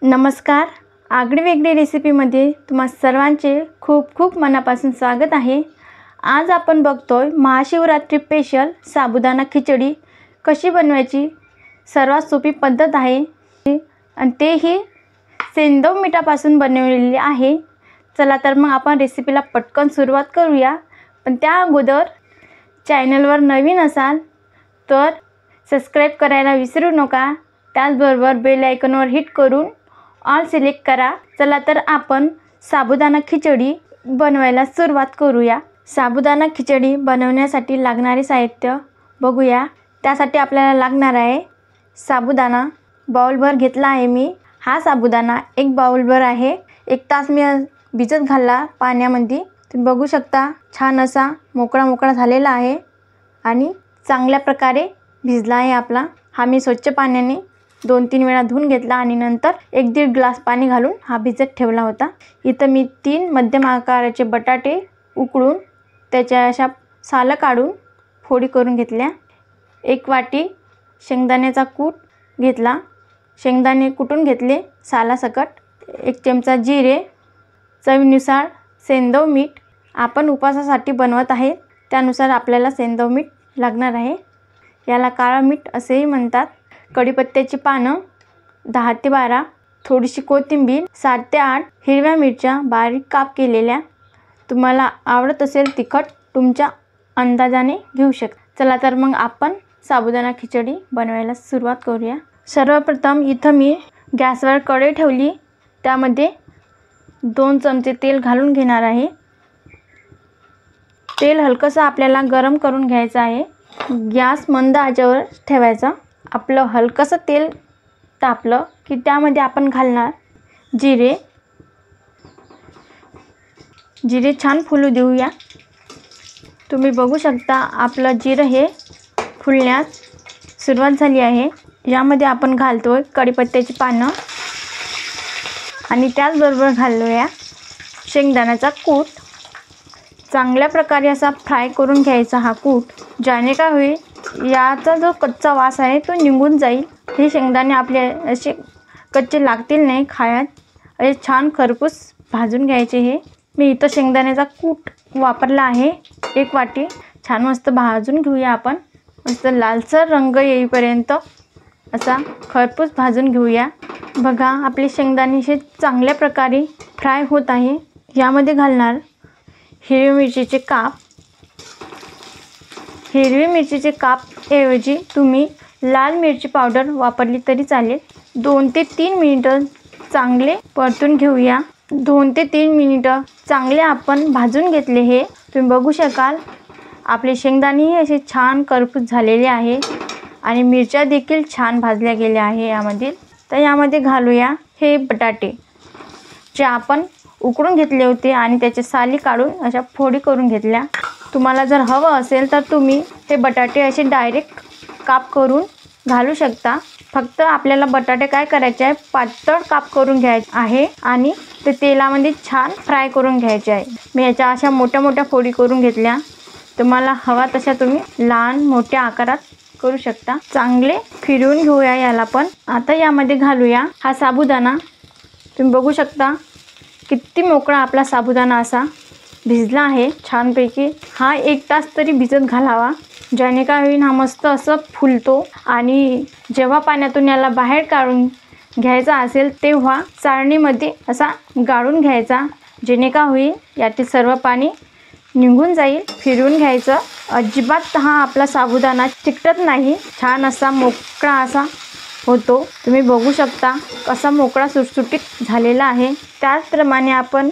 नमस्कार, आगळीवेगळी रेसिपीमध्ये तुम्हा सर्वांचे खूप खूप मनापासून स्वागत आहे। आज आपण बघतोय महाशिवरात्री स्पेशल साबुदाणा खिचडी कशी बनवायची। सर्वात सोपी पद्धत आहे आणि तेही सेंधव मीठापासून बनवलेली आहे। चला तर मग आपण रेसिपीला पटकन सुरुवात करूया। पण त्या अगोदर चॅनलवर नवीन असाल तर सबस्क्राइब करायला विसरू नका। त्याचबरोबर बेल आयकॉनवर हिट करून ऑल सिलेक्ट करा। चला तर आपण साबुदाणा खिचडी बनवायला सुरुवात करूया। साबुदाणा खिचडी बनवण्यासाठी लागणारे साहित्य बघूया। त्यासाठी आपल्याला लागणार आहे साबुदाणा बाउलभर घेतला आहे मी। हा साबुदाणा एक बाउलभर आहे। 1 तास मी भिजत घालला पाण्यामध्ये। तुम्ही बघू शकता छान असा मोकळा झालेला आहे आणि चांगल्या प्रकारे भिजला आहे आपला। हा मी स्वच्छ पाण्याने 2-3 वेळा धुवून घेतला आणि नंतर 1-1.5 ग्लास पाणी घालून हा भिजत ठेवला होता। इथं मी 3 मध्यम आकाराचे बटाटे उकळून त्याच्या अशा सालं काढून फोडी करून घेतल्या। 1 वाटी शेंगदाण्याचा कूट घेतला। शेंगदाणे कुटून घेतले सालासकट। 1 चमचा जिरे, चवीनुसार सेंधव मीठ। आपण उपवासासाठी बनवत आहे त्यानुसार आपल्याला सेंधव मीठ लागणार आहे। याला काळा मीठ असेही म्हणतात। कढीपत्त्याची पानं 10 ते 12, थोडीशी कोथिंबीर, 7 ते 8 हिरव्या मिरच्या बारीक काप केलेल्या। तुम्हाला आवडत असेल तिखट तुमच्या अंदाजाने घेऊ शकता। चला तर मग आपण साबुदाणा खिचडी बनवायला सुरुवात करूया। सर्वप्रथम इथं मी गॅसवर कढई ठेवली। त्यामध्ये 2 चमचे तेल घालून घेणार आहे। तेल हलकंसं आपल्याला गरम करून घ्यायचं आहे। गॅस मंद आचेवर ठेवायचा। आपलं हलकंसं तेल तापलं की त्यामध्ये आपण घालणार जिरे। जिरे छान फुलू देऊया। तुम्ही बघू शकता आपलं जिरं हे फुलण्यास सुरुवात झाली आहे। यामध्ये आपण घालतोय कढीपत्त्याची पानं आणि त्याचबरोबर घालूया शेंगदाण्याचा कूट। चांगल्या प्रकारे असा फ्राय करून घ्यायचा हा कूट, ज्याने काय होईल याचा जो कच्चा वास आहे तो निघून जाईल। हे शेंगदाणे आपले असे कच्चे लागतील नाही खाण्यात। असे छान खरपूस भाजून घ्यायचे। हे मी इथं शेंगदाण्याचा कूट वापरला आहे 1 वाटी। छान मस्त भाजून घेऊया आपण। मस्त लालसर रंग येईपर्यंत असा खरपूस भाजून घेऊया। बघा आपले शेंगदाणे हे चांगल्या प्रकारे फ्राय होत आहे। यामध्ये घालणार हिरवी मिरचीचे काप। हिरवी मिरचीचे काप ऐवजी तुम्ही लाल मिरची पावडर वापरली तरी चालेल। 2 ते 3 मिनिटं चांगले परतून घेऊया। 2 ते 3 मिनिटं चांगले आपण भाजून घेतले। हे तुम्ही बघू शकाल आपले शेंगदाणे असे छान करपूस झालेले आहे आणि मिरच्या देखील छान भाजल्या गेल्या आहे यामध्ये। तर यामध्ये घालूया हे बटाटे जे आपण उकडून घेतले होते आणि त्याचे साली काढून अशा फोडी करून घेतल्या। तुम्हाला जर हवं असेल तर तुम्ही हे बटाटे असे डायरेक्ट काप करून घालू शकता। फक्त आपल्याला बटाटे काय करायचे आहे पातळ काप करून घ्यायचे आहे आणि ते तेलामध्ये छान फ्राय करून घ्यायचे आहे। मी याच्या अशा मोठ्या फोडी करून घेतल्या। तुम्हाला हवा तशा तुम्ही लहान मोठ्या आकारात करू शकता। चांगले फिरवून घेऊया याला पण। आता यामध्ये घालूया हा साबुदाणा। तुम्ही बघू शकता किती मोकळा आपला साबुदाणा असा भिजला आहे छानपैकी। हा 1 तास तरी भिजत घालावा, ज्याने काय होईल हा मस्त असं फुलतो आणि जेव्हा पाण्यातून याला बाहेर काढून घ्यायचा असेल तेव्हा चाळणीमध्ये असा गाळून घ्यायचा, जेणे काय होईल यातील सर्व पाणी निघून जाईल। फिरवून घ्यायचं। अजिबात हा आपला साबुदाणा चिकटत नाही, छान असा मोकळा असा होतो। तुम्ही बघू शकता कसा मोकळा सुटसुटीत झालेला आहे। त्याचप्रमाणे आपण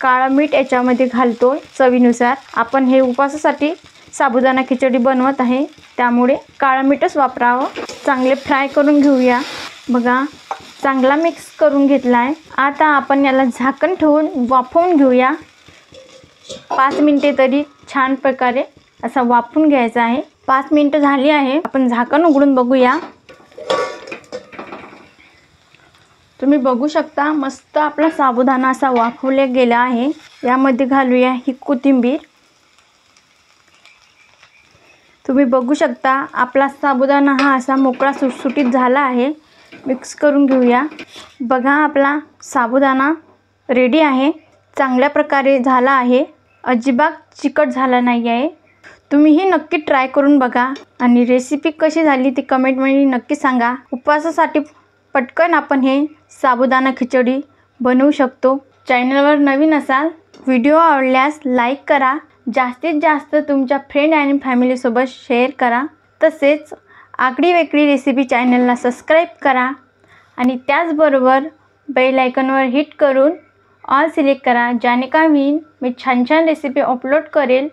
काळं मीठ याच्यामध्ये घालतो चवीनुसार। आपण हे उपवासासाठी साबुदाणा खिचडी बनवत आहे त्यामुळे काळं मीठच वापरावं। चांगले फ्राय करून घेऊया। बघा चांगला मिक्स करून घेतला आहे। आता आपण याला झाकण ठेवून वाफवून घेऊया। 5 मिनिटे तरी छान प्रकारे असा वाफवून घ्यायचा आहे। 5 मिनिटं झाली आहे। आपण झाकण उघडून बघूया। तुम्ही बघू शकता मस्त आपला साबुदाणा असा वाफवला गेला आहे। यामध्ये घालूया ही कोथिंबीर। तुम्ही बघू शकता आपला साबुदाणा हा असा मोकळा सुटसुटीत झाला आहे. मिक्स करून घेऊया. बघा आपला साबुदाणा रेडी आहे. चांगल्या प्रकारे झाला आहे. अजिबात चिकट झाला नाही आहे. तुम्हीही नक्की ट्राय करून बघा आणि रेसिपी कशी झाली ती कमेंटमध्ये नक्की सांगा. उपवासासाठी पटकन आपण हे साबुदाणा खिचडी बनवू शकतो. चॅनलवर नवीन असाल, व्हिडिओ आवडल्यास लाईक करा. जास्तीत जास्त तुमच्या फ्रेंड आणि फॅमिलीसोबत शेअर करा. तसेच आगळी वेगळी रेसिपी चॅनलला सबस्क्राईब करा आणि त्याचबरोबर बेल आयकॉनवर हिट करून ऑल सिलेक्ट करा. ज्याने का मी छान छान रेसिपी अपलोड करेल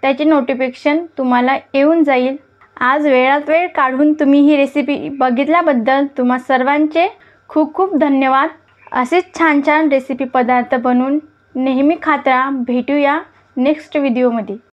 त्याचे नोटिफिकेशन तुम्हाला येऊन जाईल. आज वेळात वेळ काढून तुम्ही ही रेसिपी बघितल्याबद्दल तुम्हा सर्वांचे खूप खूप धन्यवाद. असेच छान छान रेसिपी पदार्थ बनवून नेहमी खात राहा. भेटूया नेक्स्ट व्हिडिओमध्ये.